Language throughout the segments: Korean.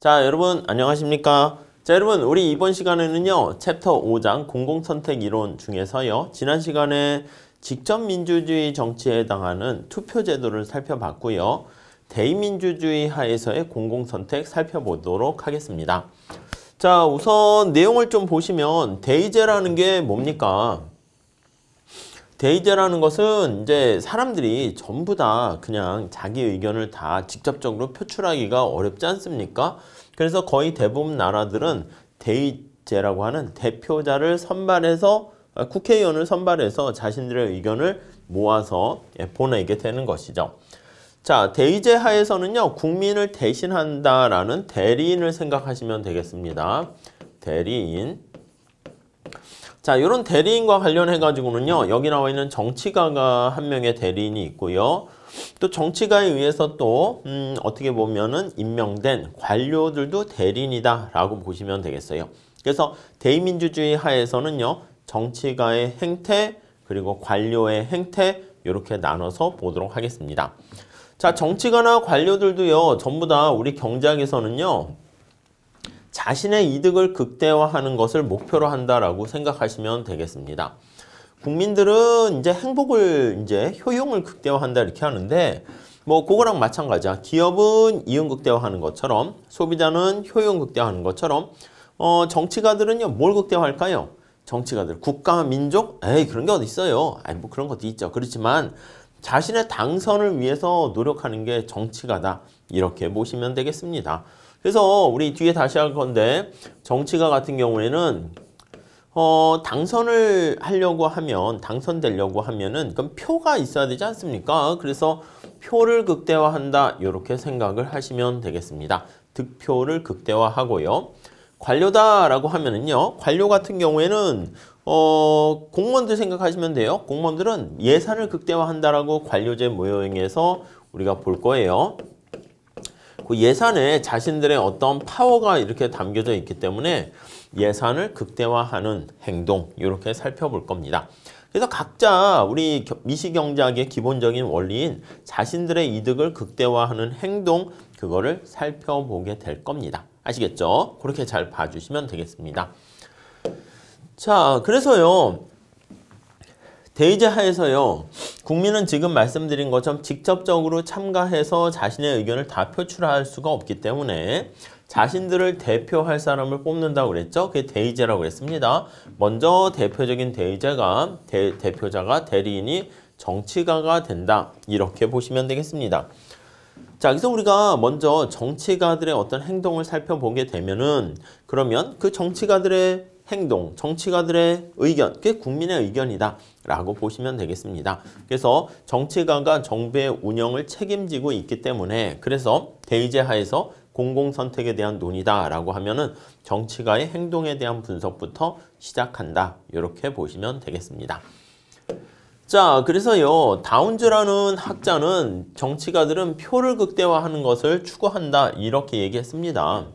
자, 여러분 안녕하십니까? 자, 여러분 우리 이번 시간에는요. 챕터 5장 공공선택 이론 중에서요. 지난 시간에 직접민주주의 정치에 해당하는 투표제도를 살펴봤고요. 대의민주주의 하에서의 공공선택 살펴보도록 하겠습니다. 자, 우선 내용을 좀 보시면 대의제라는 게 뭡니까? 대의제라는 것은 이제 사람들이 전부 다 그냥 자기 의견을 다 직접적으로 표출하기가 어렵지 않습니까? 그래서 거의 대부분 나라들은 대의제라고 하는 대표자를 선발해서 국회의원을 선발해서 자신들의 의견을 모아서 보내게 되는 것이죠. 자, 대의제 하에서는요. 국민을 대신한다라는 대리인을 생각하시면 되겠습니다. 대리인. 자, 이런 대리인과 관련해 가지고는요. 여기 나와 있는 정치가가 한 명의 대리인이 있고요. 또 정치가에 의해서 또 어떻게 보면은 임명된 관료들도 대리인이다라고 보시면 되겠어요. 그래서 대의민주주의 하에서는요. 정치가의 행태 그리고 관료의 행태 이렇게 나눠서 보도록 하겠습니다. 자, 정치가나 관료들도요. 전부 다 우리 경제학에서는요. 자신의 이득을 극대화하는 것을 목표로 한다라고 생각하시면 되겠습니다. 국민들은 이제 행복을 이제 효용을 극대화한다 이렇게 하는데 뭐 그거랑 마찬가지야. 기업은 이윤 극대화하는 것처럼 소비자는 효용 극대화하는 것처럼 정치가들은요 뭘 극대화할까요? 정치가들 국가 민족 에이 그런 게 어디 있어요? 아니 뭐 그런 것도 있죠. 그렇지만 자신의 당선을 위해서 노력하는 게 정치가다 이렇게 보시면 되겠습니다. 그래서 우리 뒤에 다시 할 건데 정치가 같은 경우에는 당선을 하려고 하면 당선되려고 하면은 그럼 표가 있어야 되지 않습니까? 그래서 표를 극대화한다 이렇게 생각을 하시면 되겠습니다. 득표를 극대화하고요. 관료다라고 하면은요. 관료 같은 경우에는 공무원들 생각하시면 돼요. 공무원들은 예산을 극대화한다라고 관료제 모형에서 우리가 볼 거예요. 그 예산에 자신들의 어떤 파워가 이렇게 담겨져 있기 때문에 예산을 극대화하는 행동 이렇게 살펴볼 겁니다. 그래서 각자 우리 미시경제학의 기본적인 원리인 자신들의 이득을 극대화하는 행동 그거를 살펴보게 될 겁니다. 아시겠죠? 그렇게 잘 봐주시면 되겠습니다. 자, 그래서요. 대의제 하에서요. 국민은 지금 말씀드린 것처럼 직접적으로 참가해서 자신의 의견을 다 표출할 수가 없기 때문에 자신들을 대표할 사람을 뽑는다고 그랬죠. 그게 대의제라고 그랬습니다. 먼저 대표적인 대의제가 대표자가 대리인이 정치가가 된다. 이렇게 보시면 되겠습니다. 자, 그래서 우리가 먼저 정치가들의 어떤 행동을 살펴보게 되면은 그러면 그 정치가들의 행동, 정치가들의 의견, 그게 국민의 의견이다 라고 보시면 되겠습니다. 그래서 정치가가 정부의 운영을 책임지고 있기 때문에 그래서 대의제 하에서 공공선택에 대한 논의다 라고 하면은 정치가의 행동에 대한 분석부터 시작한다 이렇게 보시면 되겠습니다. 자, 그래서요. 다운즈라는 학자는 정치가들은 표를 극대화하는 것을 추구한다 이렇게 얘기했습니다.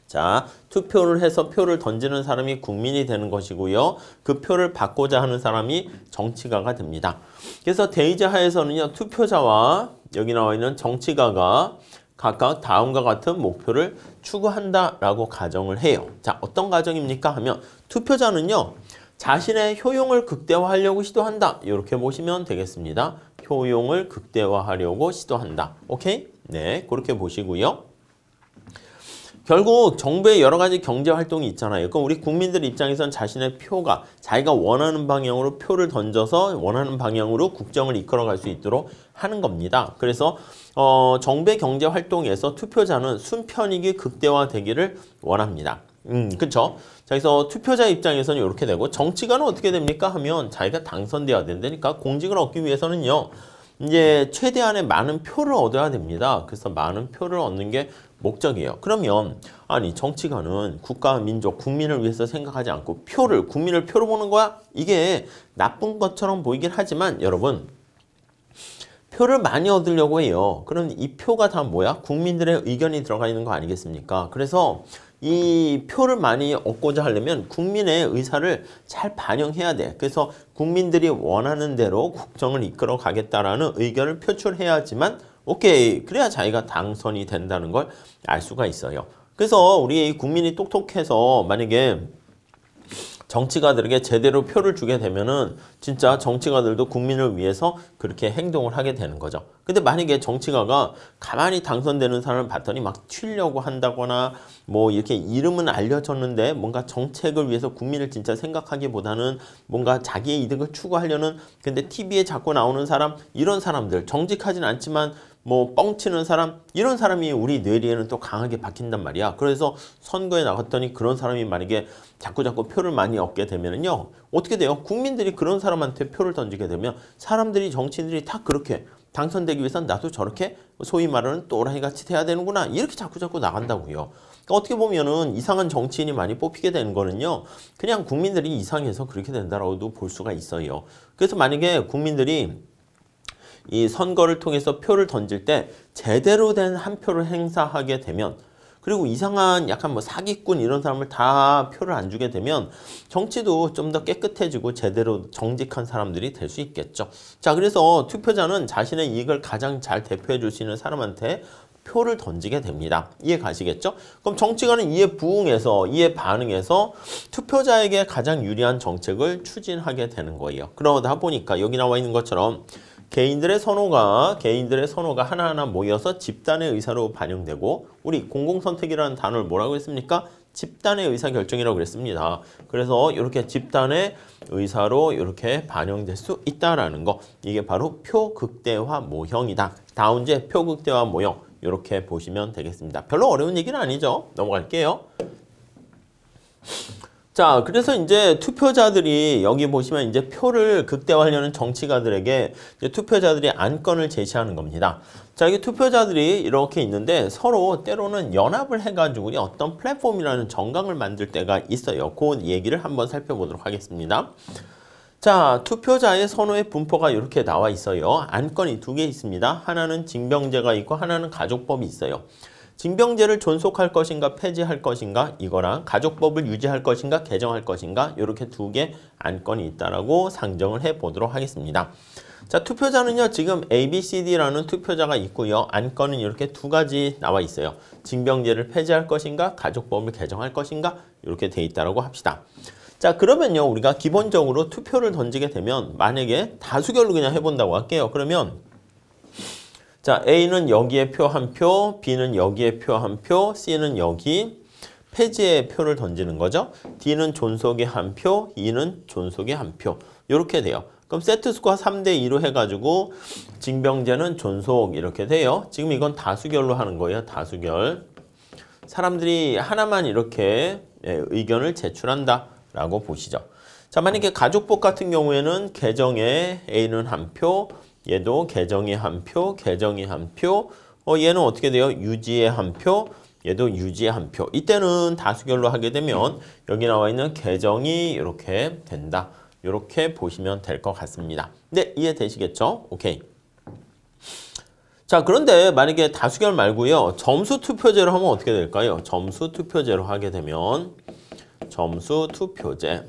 자, 투표를 해서 표를 던지는 사람이 국민이 되는 것이고요. 그 표를 받고자 하는 사람이 정치가가 됩니다. 그래서 대의제 하에서는요. 투표자와 여기 나와 있는 정치가가 각각 다음과 같은 목표를 추구한다라고 가정을 해요. 자, 어떤 가정입니까? 하면 투표자는요. 자신의 효용을 극대화하려고 시도한다. 이렇게 보시면 되겠습니다. 효용을 극대화하려고 시도한다. 오케이? 네, 그렇게 보시고요. 결국 정부의 여러 가지 경제 활동이 있잖아요. 그럼 우리 국민들 입장에선 자신의 표가 자기가 원하는 방향으로 표를 던져서 원하는 방향으로 국정을 이끌어갈 수 있도록 하는 겁니다. 그래서 정부의 경제 활동에서 투표자는 순편익이 극대화되기를 원합니다. 그렇죠? 자, 그래서 투표자 입장에서는 이렇게 되고 정치가는 어떻게 됩니까? 하면 자기가 당선돼야 된다니까 공직을 얻기 위해서는요. 이제 최대한의 많은 표를 얻어야 됩니다. 그래서 많은 표를 얻는 게 목적이에요. 그러면 아니 정치가는 국가, 민족, 국민을 위해서 생각하지 않고 국민을 표로 보는 거야? 이게 나쁜 것처럼 보이긴 하지만 여러분 표를 많이 얻으려고 해요. 그럼 이 표가 다 뭐야? 국민들의 의견이 들어가 있는 거 아니겠습니까? 그래서 이 표를 많이 얻고자 하려면 국민의 의사를 잘 반영해야 돼. 그래서 국민들이 원하는 대로 국정을 이끌어 가겠다라는 의견을 표출해야지만 오케이. 그래야 자기가 당선이 된다는 걸 알 수가 있어요. 그래서 우리 국민이 똑똑해서 만약에 정치가들에게 제대로 표를 주게 되면은 진짜 정치가들도 국민을 위해서 그렇게 행동을 하게 되는 거죠. 근데 만약에 정치가가 가만히 당선되는 사람을 봤더니 막 튀려고 한다거나 뭐 이렇게 이름은 알려졌는데 뭔가 정책을 위해서 국민을 진짜 생각하기보다는 뭔가 자기의 이득을 추구하려는 근데 TV에 자꾸 나오는 사람 이런 사람들 정직하진 않지만 뭐 뻥치는 사람 이런 사람이 우리 뇌리에는 또 강하게 박힌단 말이야. 그래서 선거에 나갔더니 그런 사람이 만약에 자꾸 표를 많이 얻게 되면은요 어떻게 돼요? 국민들이 그런 사람한테 표를 던지게 되면 사람들이 정치인들이 다 그렇게 당선되기 위해서는 나도 저렇게 소위 말하는 또라이 같이 돼야 되는구나 이렇게 자꾸 나간다고요. 그러니까 어떻게 보면은 이상한 정치인이 많이 뽑히게 되는 거는요 그냥 국민들이 이상해서 그렇게 된다라고도 볼 수가 있어요. 그래서 만약에 국민들이 이 선거를 통해서 표를 던질 때 제대로 된 한 표를 행사하게 되면 그리고 이상한 약간 뭐 사기꾼 이런 사람을 다 표를 안 주게 되면 정치도 좀 더 깨끗해지고 제대로 정직한 사람들이 될 수 있겠죠. 자, 그래서 투표자는 자신의 이익을 가장 잘 대표해 줄 수 있는 사람한테 표를 던지게 됩니다. 이해 가시겠죠? 그럼 정치가는 이에 부응해서 이에 반응해서 투표자에게 가장 유리한 정책을 추진하게 되는 거예요. 그러다 보니까 여기 나와 있는 것처럼 개인들의 선호가 하나하나 모여서 집단의 의사로 반영되고 우리 공공선택이라는 단어를 뭐라고 했습니까? 집단의 의사결정이라고 그랬습니다. 그래서 이렇게 집단의 의사로 이렇게 반영될 수 있다라는 거 이게 바로 표극대화 모형이다. 다운제 표극대화 모형 이렇게 보시면 되겠습니다. 별로 어려운 얘기는 아니죠. 넘어갈게요. 자, 그래서 이제 투표자들이 여기 보시면 이제 표를 극대화하려는 정치가들에게 이제 투표자들이 안건을 제시하는 겁니다. 자, 여기 투표자들이 이렇게 있는데 서로 때로는 연합을 해가지고 우리 어떤 플랫폼이라는 정강을 만들 때가 있어요. 그 얘기를 한번 살펴보도록 하겠습니다. 자, 투표자의 선호의 분포가 이렇게 나와 있어요. 안건이 두 개 있습니다. 하나는 징병제가 있고 하나는 가족법이 있어요. 징병제를 존속할 것인가 폐지할 것인가 이거랑 가족법을 유지할 것인가 개정할 것인가 이렇게 두 개 안건이 있다라고 상정을 해보도록 하겠습니다. 자, 투표자는요 지금 A, B, C, D라는 투표자가 있고요. 안건은 이렇게 두 가지 나와 있어요. 징병제를 폐지할 것인가 가족법을 개정할 것인가 이렇게 돼 있다라고 합시다. 자, 그러면요 우리가 기본적으로 투표를 던지게 되면 만약에 다수결로 그냥 해본다고 할게요. 그러면 자, A는 여기에 표 한 표, B는 여기에 표 한 표, C는 여기 폐지의 표를 던지는 거죠. D는 존속의 한 표, E는 존속의 한 표. 이렇게 돼요. 그럼 세트스코어 3대 2로 해가지고 징병제는 존속 이렇게 돼요. 지금 이건 다수결로 하는 거예요. 다수결. 사람들이 하나만 이렇게 의견을 제출한다라고 보시죠. 자, 만약에 가족법 같은 경우에는 개정에 A는 한 표, 얘도 개정이 한 표, 개정이 한 표. 얘는 어떻게 돼요? 유지의 한 표, 얘도 유지의 한 표. 이때는 다수결로 하게 되면 여기 나와 있는 개정이 이렇게 된다. 이렇게 보시면 될 것 같습니다. 네, 이해되시겠죠? 오케이. 자, 그런데 만약에 다수결 말고요. 점수 투표제로 하면 어떻게 될까요? 점수 투표제로 하게 되면 점수 투표제.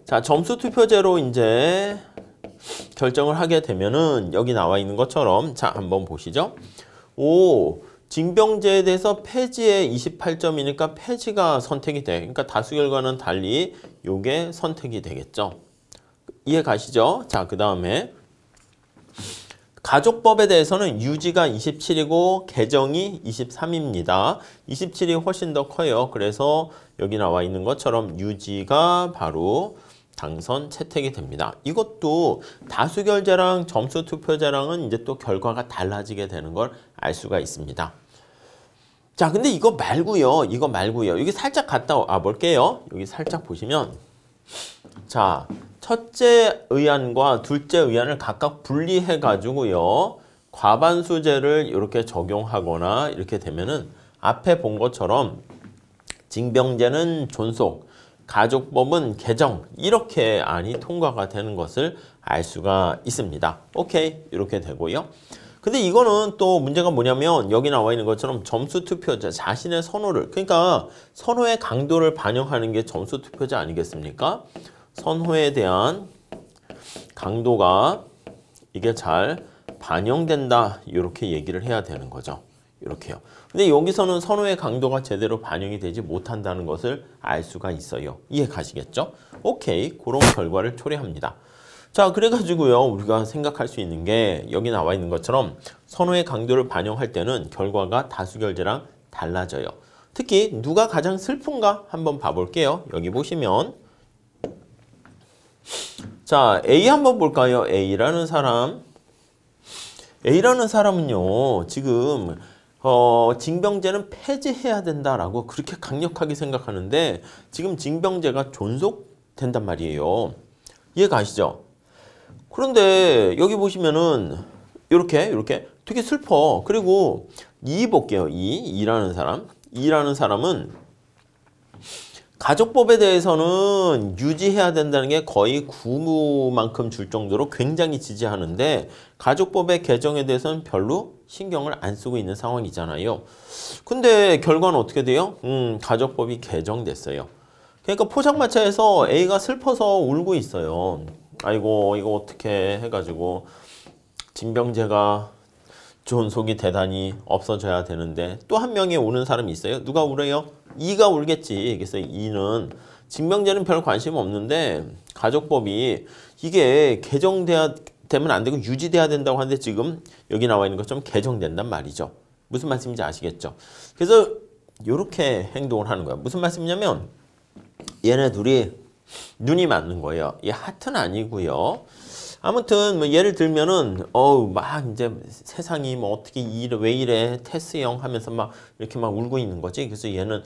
자, 점수 투표제로 이제 결정을 하게 되면은 여기 나와 있는 것처럼 자, 한번 보시죠. 오, 징병제에 대해서 폐지에 28점이니까 폐지가 선택이 돼. 그러니까 다수결과는 달리 요게 선택이 되겠죠. 이해 가시죠? 자, 그 다음에 가족법에 대해서는 유지가 27이고 개정이 23입니다. 27이 훨씬 더 커요. 그래서 여기 나와 있는 것처럼 유지가 바로 당선 채택이 됩니다. 이것도 다수결제랑 점수투표제랑은 이제 또 결과가 달라지게 되는 걸 알 수가 있습니다. 자, 근데 이거 말고요. 여기 살짝 갔다 와 볼게요. 여기 살짝 보시면 자, 첫째 의안과 둘째 의안을 각각 분리해 가지고요. 과반수제를 이렇게 적용하거나 이렇게 되면은 앞에 본 것처럼 징병제는 존속, 가족법은 개정 이렇게 안이 통과가 되는 것을 알 수가 있습니다. 오케이, 이렇게 되고요. 근데 이거는 또 문제가 뭐냐면 여기 나와 있는 것처럼 점수 투표제, 자신의 선호를 그러니까 선호의 강도를 반영하는 게 점수 투표제 아니겠습니까? 선호에 대한 강도가 이게 잘 반영된다 이렇게 얘기를 해야 되는 거죠. 이렇게요. 근데 여기서는 선호의 강도가 제대로 반영이 되지 못한다는 것을 알 수가 있어요. 이해 가시겠죠? 오케이, 그런 결과를 초래합니다. 자, 그래가지고요, 우리가 생각할 수 있는 게 여기 나와 있는 것처럼 선호의 강도를 반영할 때는 결과가 다수결제랑 달라져요. 특히 누가 가장 슬픈가 한번 봐볼게요. 여기 보시면 자, A 한번 볼까요? A라는 사람은요, 지금 징병제는 폐지해야 된다라고 그렇게 강력하게 생각하는데 지금 징병제가 존속된단 말이에요. 이해 가시죠? 그런데 여기 보시면은 이렇게 되게 슬퍼. 그리고 2 볼게요. 2라는 사람은 가족법에 대해서는 유지해야 된다는 게 거의 구무만큼 줄 정도로 굉장히 지지하는데 가족법의 개정에 대해서는 별로 신경을 안 쓰고 있는 상황이잖아요. 근데 결과는 어떻게 돼요? 가족법이 개정됐어요. 그러니까 포장마차에서 A가 슬퍼서 울고 있어요. 아이고 이거 어떻게 해가지고 징병제가 존속이 대단히 없어져야 되는데 또 한 명이 우는 사람이 있어요. 누가 울어요? 2가 울겠지. 그래서 2는 징병제는 별 관심 없는데 가족법이 이게 개정돼야 되면 안 되고 유지돼야 된다고 하는데 지금 여기 나와 있는 것처럼 개정된단 말이죠. 무슨 말씀인지 아시겠죠? 그래서 이렇게 행동을 하는 거야. 무슨 말씀이냐면 얘네 둘이 눈이 맞는 거예요. 이 하트는 아니고요. 아무튼 뭐 예를 들면은 막 이제 세상이 뭐 어떻게 왜 이래 테스 형 하면서 막 이렇게 막 울고 있는 거지. 그래서 얘는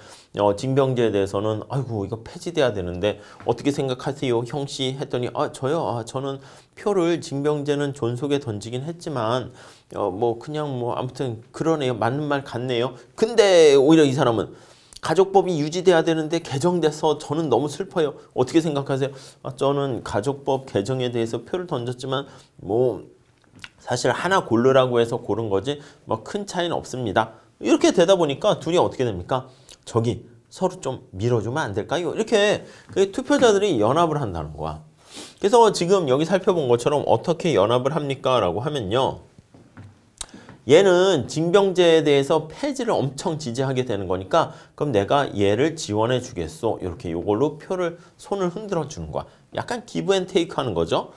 징병제에 대해서는 아이고 이거 폐지돼야 되는데 어떻게 생각하세요 형씨 했더니 저요 저는 표를 징병제는 존속에 던지긴 했지만 뭐 그냥 뭐 아무튼 그러네요. 맞는 말 같네요. 근데 오히려 이 사람은 가족법이 유지돼야 되는데 개정돼서 저는 너무 슬퍼요. 어떻게 생각하세요? 저는 가족법 개정에 대해서 표를 던졌지만 뭐 사실 하나 고르라고 해서 고른 거지 뭐 큰 차이는 없습니다. 이렇게 되다 보니까 둘이 어떻게 됩니까? 저기 서로 좀 밀어주면 안 될까요? 이렇게 그 투표자들이 연합을 한다는 거야. 그래서 지금 여기 살펴본 것처럼 어떻게 연합을 합니까? 라고 하면요. 얘는 징병제에 대해서 폐지를 엄청 지지하게 되는 거니까 그럼 내가 얘를 지원해 주겠소. 이렇게 요걸로 표를 손을 흔들어 주는 거야. 약간 기브 앤 테이크 하는 거죠.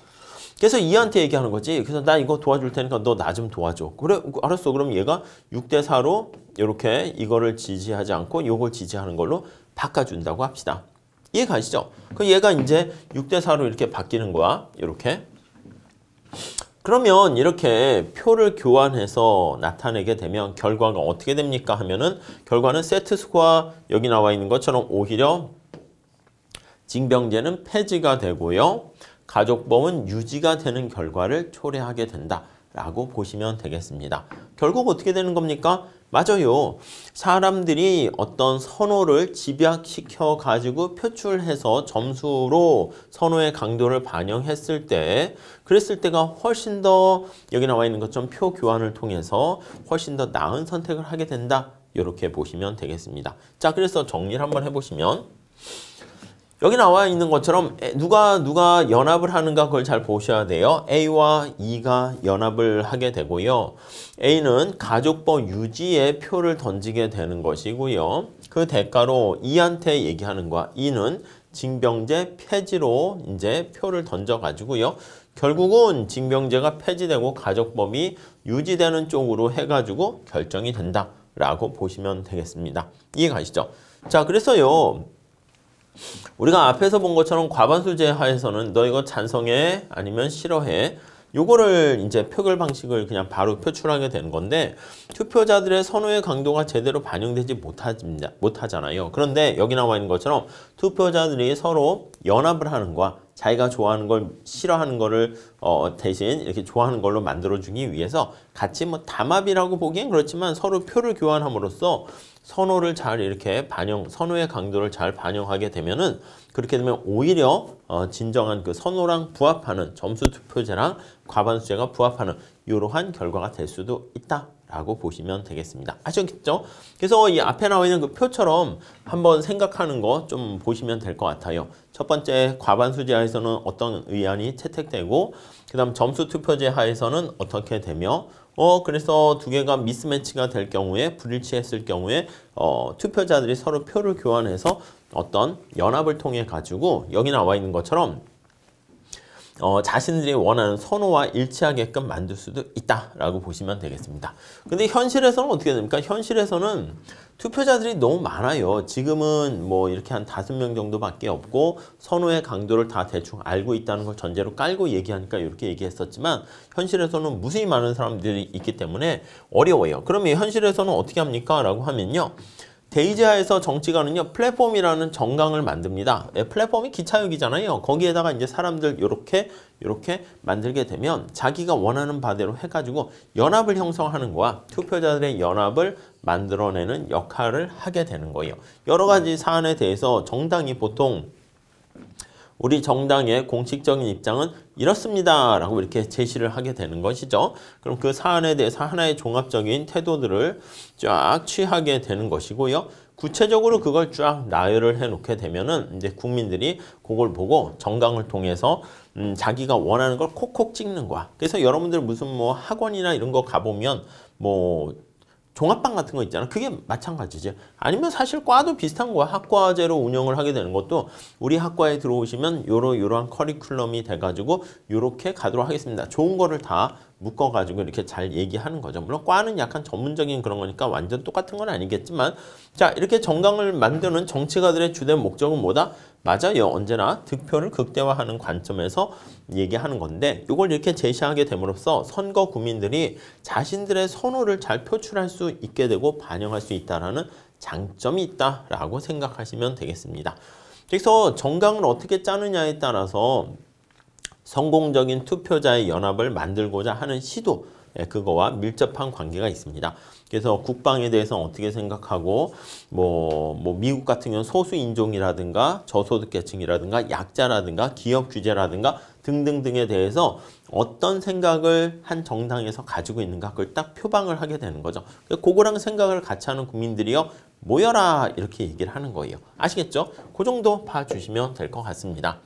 그래서 이한테 얘기하는 거지. 그래서 나 이거 도와줄 테니까 너 나 좀 도와줘. 그래 알았어. 그럼 얘가 6대 4로 이렇게 이거를 지지하지 않고 요걸 지지하는 걸로 바꿔준다고 합시다. 이해 가시죠? 그 얘가 이제 6대 4로 이렇게 바뀌는 거야. 이렇게. 그러면 이렇게 표를 교환해서 나타내게 되면 결과가 어떻게 됩니까? 하면은 결과는 세트 스코어 여기 나와 있는 것처럼 오히려 징병제는 폐지가 되고요. 가족법은 유지가 되는 결과를 초래하게 된다라고 보시면 되겠습니다. 결국 어떻게 되는 겁니까? 맞아요. 사람들이 어떤 선호를 집약시켜 가지고 표출해서 점수로 선호의 강도를 반영했을 때 그랬을 때가 훨씬 더 여기 나와 있는 것처럼 표 교환을 통해서 훨씬 더 나은 선택을 하게 된다. 이렇게 보시면 되겠습니다. 자, 그래서 정리를 한번 해보시면 여기 나와 있는 것처럼 누가 연합을 하는가 그걸 잘 보셔야 돼요. A와 E가 연합을 하게 되고요. A는 가족법 유지에 표를 던지게 되는 것이고요. 그 대가로 E한테 얘기하는 거야. E는 징병제 폐지로 이제 표를 던져가지고요. 결국은 징병제가 폐지되고 가족법이 유지되는 쪽으로 해가지고 결정이 된다라고 보시면 되겠습니다. 이해 가시죠? 자, 그래서요. 우리가 앞에서 본 것처럼 과반수제 하에서는 너 이거 찬성해? 아니면 싫어해? 요거를 이제 표결 방식을 그냥 바로 표출하게 되는 건데 투표자들의 선호의 강도가 제대로 반영되지 못하잖아요. 그런데 여기 나와 있는 것처럼 투표자들이 서로 연합을 하는 거야. 자기가 좋아하는 걸 싫어하는 거를 대신 이렇게 좋아하는 걸로 만들어주기 위해서 같이 뭐 담합이라고 보기엔 그렇지만 서로 표를 교환함으로써 선호를 잘 이렇게 선호의 강도를 잘 반영하게 되면은 그렇게 되면 오히려 진정한 그 선호랑 부합하는 점수 투표제랑 과반수제가 부합하는 이러한 결과가 될 수도 있다. 라고 보시면 되겠습니다. 아셨겠죠? 그래서 이 앞에 나와 있는 그 표처럼 한번 생각하는 거 좀 보시면 될 것 같아요. 첫 번째 과반수제 하에서는 어떤 의안이 채택되고 그 다음 점수 투표제 하에서는 어떻게 되며 그래서 두 개가 미스매치가 될 경우에 불일치했을 경우에 투표자들이 서로 표를 교환해서 어떤 연합을 통해 가지고 여기 나와 있는 것처럼 자신들이 원하는 선호와 일치하게끔 만들 수도 있다라고 보시면 되겠습니다. 근데 현실에서는 어떻게 됩니까? 현실에서는 투표자들이 너무 많아요. 지금은 뭐 이렇게 한 5명 정도밖에 없고 선호의 강도를 다 대충 알고 있다는 걸 전제로 깔고 얘기하니까 이렇게 얘기했었지만 현실에서는 무수히 많은 사람들이 있기 때문에 어려워요. 그러면 현실에서는 어떻게 합니까? 라고 하면요. 대의제하에서 정치가는요, 플랫폼이라는 정강을 만듭니다. 플랫폼이 기차역이잖아요. 거기에다가 이제 사람들 요렇게 만들게 되면 자기가 원하는 바대로 해가지고 연합을 형성하는 거야. 투표자들의 연합을 만들어내는 역할을 하게 되는 거예요. 여러 가지 사안에 대해서 정당이 보통 우리 정당의 공식적인 입장은 이렇습니다 라고 이렇게 제시를 하게 되는 것이죠. 그럼 그 사안에 대해서 하나의 종합적인 태도들을 쫙 취하게 되는 것이고요. 구체적으로 그걸 쫙 나열을 해 놓게 되면은 이제 국민들이 그걸 보고 정강을 통해서 자기가 원하는 걸 콕콕 찍는 거야. 그래서 여러분들 무슨 뭐 학원이나 이런 거 가보면 뭐 종합반 같은 거 있잖아. 그게 마찬가지지. 아니면 사실 과도 비슷한 거야. 학과제로 운영을 하게 되는 것도 우리 학과에 들어오시면 요러한 커리큘럼이 돼가지고 요렇게 가도록 하겠습니다. 좋은 거를 다 묶어가지고 이렇게 잘 얘기하는 거죠. 물론 과는 약간 전문적인 그런 거니까 완전 똑같은 건 아니겠지만 자 이렇게 정강을 만드는 정치가들의 주된 목적은 뭐다? 맞아요. 언제나 득표를 극대화하는 관점에서 얘기하는 건데 이걸 이렇게 제시하게 됨으로써 선거 국민들이 자신들의 선호를 잘 표출할 수 있게 되고 반영할 수 있다는 장점이 있다라고 생각하시면 되겠습니다. 그래서 정강을 어떻게 짜느냐에 따라서 성공적인 투표자의 연합을 만들고자 하는 시도 그거와 밀접한 관계가 있습니다. 그래서 국방에 대해서 어떻게 생각하고 뭐 미국 같은 경우는 소수인종이라든가 저소득계층이라든가 약자라든가 기업 규제라든가 등등등에 대해서 어떤 생각을 한 정당에서 가지고 있는가 그걸 딱 표방을 하게 되는 거죠. 그거랑 생각을 같이 하는 국민들이요. 모여라 이렇게 얘기를 하는 거예요. 아시겠죠? 그 정도 봐주시면 될 것 같습니다.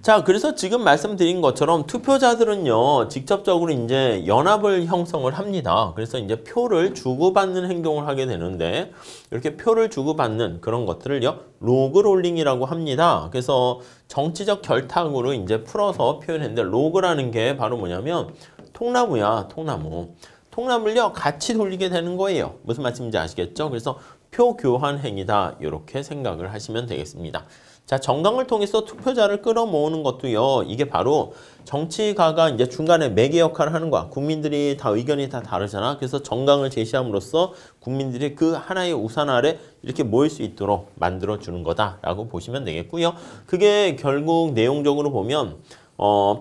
자, 그래서 지금 말씀드린 것처럼 투표자들은요, 직접적으로 이제 연합을 형성을 합니다. 그래서 이제 표를 주고받는 행동을 하게 되는데, 이렇게 표를 주고받는 그런 것들을요, 로그롤링이라고 합니다. 그래서 정치적 결탁으로 이제 풀어서 표현했는데, 로그라는 게 바로 뭐냐면, 통나무야, 통나무. 통나무를요, 같이 돌리게 되는 거예요. 무슨 말씀인지 아시겠죠? 그래서 표 교환 행위다. 이렇게 생각을 하시면 되겠습니다. 자, 정강을 통해서 투표자를 끌어모으는 것도요. 이게 바로 정치가가 이제 중간에 매개 역할을 하는 거야. 국민들이 다 의견이 다 다르잖아. 그래서 정강을 제시함으로써 국민들이 그 하나의 우산 아래 이렇게 모일 수 있도록 만들어주는 거다라고 보시면 되겠고요. 그게 결국 내용적으로 보면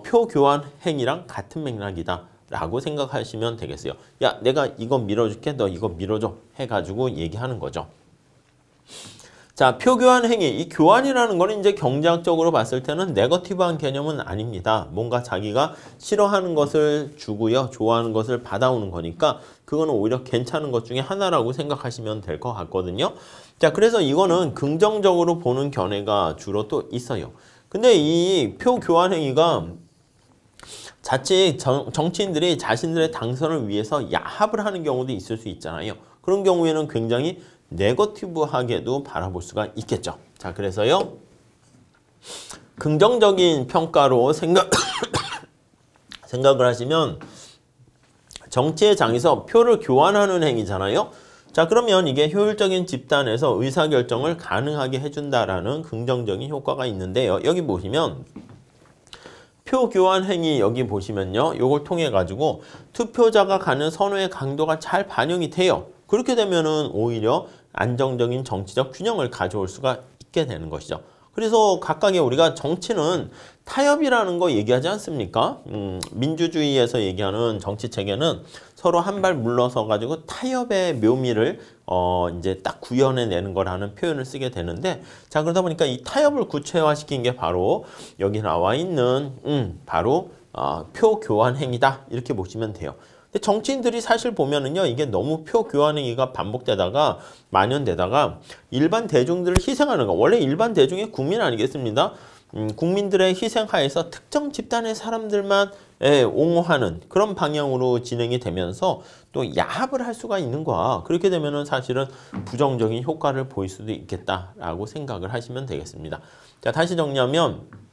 표 교환 행위랑 같은 맥락이다. 라고 생각하시면 되겠어요. 야, 내가 이거 밀어줄게. 너 이거 밀어줘. 해가지고 얘기하는 거죠. 자, 표 교환 행위. 이 교환이라는 거는 이제 경제학적으로 봤을 때는 네거티브한 개념은 아닙니다. 뭔가 자기가 싫어하는 것을 주고요. 좋아하는 것을 받아오는 거니까 그거는 오히려 괜찮은 것 중에 하나라고 생각하시면 될 것 같거든요. 자, 그래서 이거는 긍정적으로 보는 견해가 주로 또 있어요. 근데 이 표 교환 행위가 자칫 정치인들이 자신들의 당선을 위해서 야합을 하는 경우도 있을 수 있잖아요. 그런 경우에는 굉장히 네거티브하게도 바라볼 수가 있겠죠. 자, 그래서요. 긍정적인 평가로 생각을 하시면 정치의 장에서 표를 교환하는 행위잖아요. 자, 그러면 이게 효율적인 집단에서 의사결정을 가능하게 해준다라는 긍정적인 효과가 있는데요. 여기 보시면 표 교환 행위 여기 보시면요. 요걸 통해 가지고 투표자가 가는 선호의 강도가 잘 반영이 돼요. 그렇게 되면은 오히려 안정적인 정치적 균형을 가져올 수가 있게 되는 것이죠. 그래서 각각의 우리가 정치는 타협이라는 거 얘기하지 않습니까? 민주주의에서 얘기하는 정치 체계는 서로 한 발 물러서 가지고 타협의 묘미를 이제 딱 구현해내는 거라는 표현을 쓰게 되는데, 자, 그러다 보니까 이 타협을 구체화시킨 게 바로 여기 나와 있는 바로 표 교환 행위다 이렇게 보시면 돼요. 근데 정치인들이 사실 보면은요, 이게 너무 표 교환 행위가 반복되다가 만연되다가 일반 대중들을 희생하는 거. 원래 일반 대중이 국민 아니겠습니다? 국민들의 희생하에서 특정 집단의 사람들만 옹호하는 그런 방향으로 진행이 되면서 또 야합을 할 수가 있는 거야. 그렇게 되면은 사실은 부정적인 효과를 보일 수도 있겠다라고 생각을 하시면 되겠습니다. 자, 다시 정리하면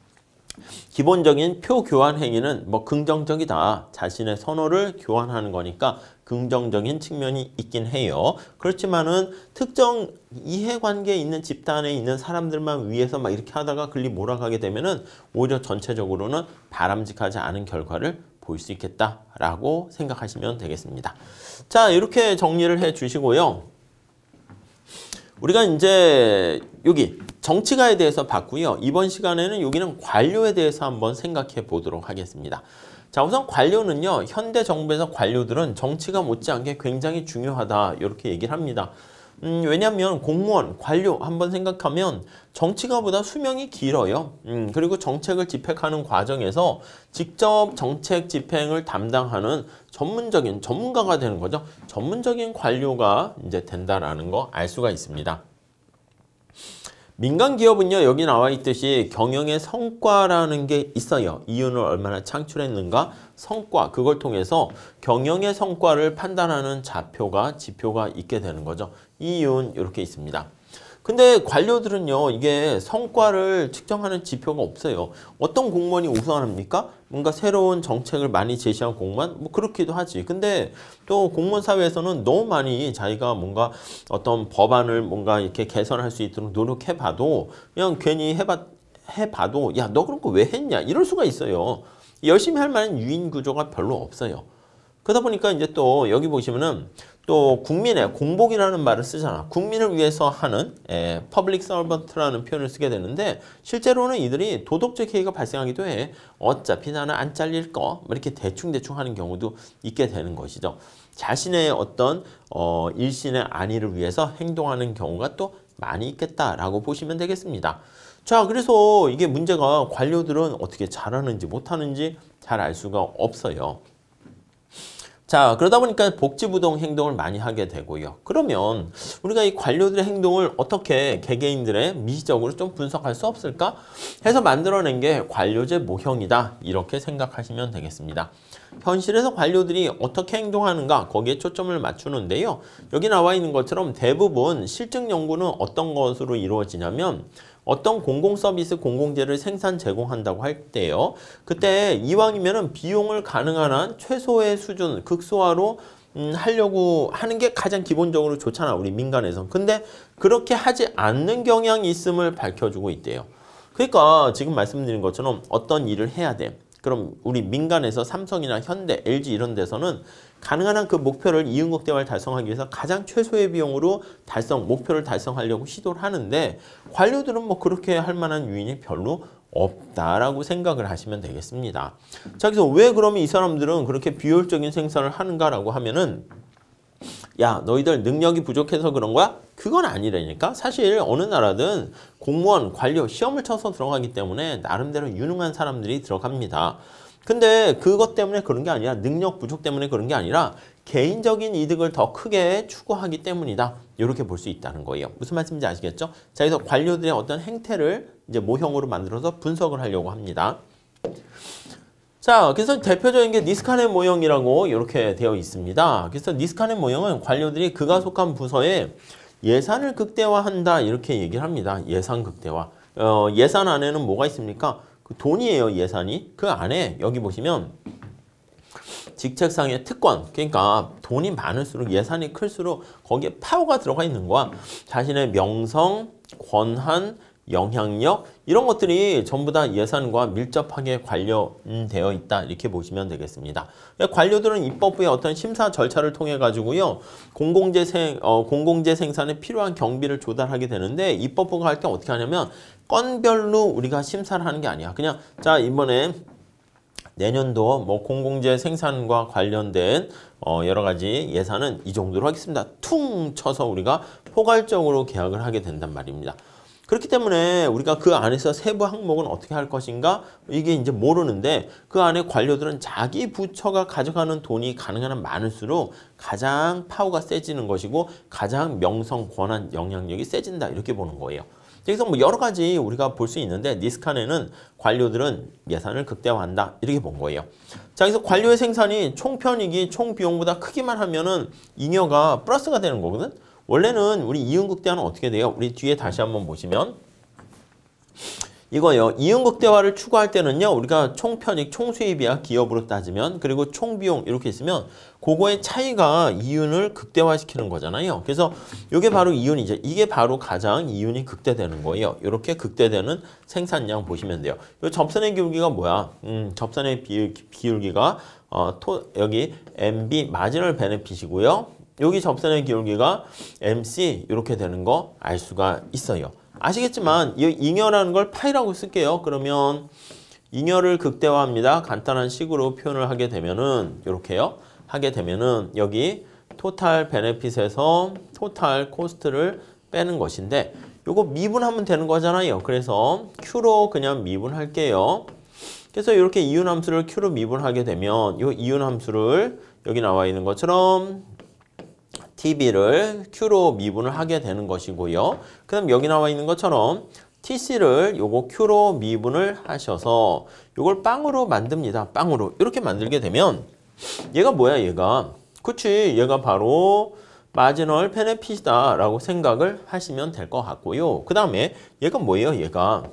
기본적인 표 교환 행위는 뭐 긍정적이다. 자신의 선호를 교환하는 거니까 긍정적인 측면이 있긴 해요. 그렇지만은 특정 이해관계에 있는 집단에 있는 사람들만 위해서 막 이렇게 하다가 글리 몰아가게 되면은 오히려 전체적으로는 바람직하지 않은 결과를 볼 수 있겠다라고 생각하시면 되겠습니다. 자, 이렇게 정리를 해 주시고요. 우리가 이제 여기 정치가에 대해서 봤고요. 이번 시간에는 여기는 관료에 대해서 한번 생각해 보도록 하겠습니다. 자, 우선 관료는요. 현대 정부에서 관료들은 정치가 못지않게 굉장히 중요하다. 이렇게 얘기를 합니다. 왜냐하면 공무원, 관료 한번 생각하면 정치가보다 수명이 길어요. 그리고 정책을 집행하는 과정에서 직접 정책 집행을 담당하는 전문적인 전문가가 되는 거죠. 전문적인 관료가 이제 된다라는 거 알 수가 있습니다. 민간 기업은요, 여기 나와 있듯이 경영의 성과라는 게 있어요. 이윤을 얼마나 창출했는가, 성과, 그걸 통해서 경영의 성과를 판단하는 좌표가, 지표가 있게 되는 거죠. 이윤 이렇게 있습니다. 근데 관료들은요, 이게 성과를 측정하는 지표가 없어요. 어떤 공무원이 우선합니까? 뭔가 새로운 정책을 많이 제시한 공무원? 뭐 그렇기도 하지. 근데 또 공무원 사회에서는 너무 많이 자기가 뭔가 어떤 법안을 뭔가 이렇게 개선할 수 있도록 노력해봐도 그냥 괜히 해봐도 야, 너 그런 거 왜 했냐? 이럴 수가 있어요. 열심히 할 만한 유인 구조가 별로 없어요. 그러다 보니까 이제 또 여기 보시면은 또 국민의 공복이라는 말을 쓰잖아. 국민을 위해서 하는 퍼블릭 서번트라는 표현을 쓰게 되는데 실제로는 이들이 도덕적 해이가 발생하기도 해. 어차피 나는 안 잘릴 거 뭐 이렇게 대충대충 하는 경우도 있게 되는 것이죠. 자신의 어떤 일신의 안위를 위해서 행동하는 경우가 또 많이 있겠다라고 보시면 되겠습니다. 자, 그래서 이게 문제가 관료들은 어떻게 잘하는지 못하는지 잘 알 수가 없어요. 자, 그러다 보니까 복지부동 행동을 많이 하게 되고요. 그러면 우리가 이 관료들의 행동을 어떻게 개개인들의 미시적으로 좀 분석할 수 없을까? 해서 만들어낸 게 관료제 모형이다. 이렇게 생각하시면 되겠습니다. 현실에서 관료들이 어떻게 행동하는가 거기에 초점을 맞추는데요. 여기 나와 있는 것처럼 대부분 실증 연구는 어떤 것으로 이루어지냐면 어떤 공공서비스, 공공재를 생산, 제공한다고 할 때요. 그때 이왕이면은 비용을 가능한 한 최소의 수준, 극소화로 하려고 하는 게 가장 기본적으로 좋잖아, 우리 민간에선. 근데 그렇게 하지 않는 경향이 있음을 밝혀주고 있대요. 그러니까 지금 말씀드린 것처럼 어떤 일을 해야 돼. 그럼 우리 민간에서 삼성이나 현대, LG 이런 데서는 가능한 한 그 목표를 이윤극대화를 달성하기 위해서 가장 최소의 비용으로 목표를 달성하려고 시도를 하는데 관료들은 뭐 그렇게 할 만한 요인이 별로 없다라고 생각을 하시면 되겠습니다. 자, 그래서 왜 그러면 이 사람들은 그렇게 비효율적인 생산을 하는가라고 하면은 야, 너희들 능력이 부족해서 그런 거야? 그건 아니라니까. 사실 어느 나라든 공무원, 관료, 시험을 쳐서 들어가기 때문에 나름대로 유능한 사람들이 들어갑니다. 근데 그것 때문에 그런 게 아니라 능력 부족 때문에 그런 게 아니라 개인적인 이득을 더 크게 추구하기 때문이다. 이렇게 볼 수 있다는 거예요. 무슨 말씀인지 아시겠죠? 자, 그래서 관료들의 어떤 행태를 이제 모형으로 만들어서 분석을 하려고 합니다. 자, 그래서 대표적인 게 니스카넨 모형이라고 이렇게 되어 있습니다. 그래서 니스카넨 모형은 관료들이 그가 속한 부서에 예산을 극대화한다 이렇게 얘기를 합니다. 예산 극대화. 예산 안에는 뭐가 있습니까? 그 돈이에요, 예산이. 그 안에 여기 보시면 직책상의 특권, 그러니까 돈이 많을수록 예산이 클수록 거기에 파워가 들어가 있는 거야. 자신의 명성, 권한, 영향력 이런 것들이 전부 다 예산과 밀접하게 관련되어 있다 이렇게 보시면 되겠습니다. 관료들은 입법부의 어떤 심사 절차를 통해 가지고요 공공재 생산에 필요한 경비를 조달하게 되는데 입법부가 할 때 어떻게 하냐면 건별로 우리가 심사를 하는 게 아니야. 그냥 자 이번에 내년도 뭐 공공재 생산과 관련된 여러 가지 예산은 이 정도로 하겠습니다. 퉁 쳐서 우리가 포괄적으로 계약을 하게 된단 말입니다. 그렇기 때문에 우리가 그 안에서 세부 항목은 어떻게 할 것인가 이게 이제 모르는데 그 안에 관료들은 자기 부처가 가져가는 돈이 가능한 한 많을수록 가장 파워가 세지는 것이고 가장 명성, 권한, 영향력이 세진다 이렇게 보는 거예요. 그래서 뭐 여러 가지 우리가 볼 수 있는데 니스칸에는 관료들은 예산을 극대화한다 이렇게 본 거예요. 자, 그래서 관료의 생산이 총 편익이 총 비용보다 크기만 하면은 잉여가 플러스가 되는 거거든. 원래는 우리 이윤 극대화는 어떻게 돼요? 우리 뒤에 다시 한번 보시면 이거요. 이윤 극대화를 추구할 때는요. 우리가 총 편익, 총 수입이야 기업으로 따지면 그리고 총 비용 이렇게 있으면 그거의 차이가 이윤을 극대화시키는 거잖아요. 그래서 이게 바로 이윤이죠. 이게 바로 가장 이윤이 극대되는 거예요. 이렇게 극대되는 생산량 보시면 돼요. 이 접선의 기울기가 뭐야? 접선의 기울기가 여기 MB 마지널 베네핏이고요. 여기 접선의 기울기가 MC 이렇게 되는 거 알 수가 있어요. 아시겠지만 이 잉여라는 걸 파이라고 쓸게요. 그러면 잉여를 극대화합니다. 간단한 식으로 표현을 하게 되면은 이렇게요. 하게 되면은 여기 토탈 베네핏에서 토탈 코스트를 빼는 것인데 요거 미분하면 되는 거잖아요. 그래서 Q로 그냥 미분할게요. 그래서 이렇게 이윤 함수를 Q로 미분하게 되면 이 이윤 함수를 여기 나와 있는 것처럼 TB를 Q로 미분을 하게 되는 것이고요. 그 다음 여기 나와 있는 것처럼 TC를 요거 Q로 미분을 하셔서 요걸 빵으로 만듭니다. 빵으로. 이렇게 만들게 되면 얘가 뭐야 얘가. 그치 얘가 바로 마지널 베네핏이다 라고 생각을 하시면 될 것 같고요. 그 다음에 얘가 뭐예요 얘가.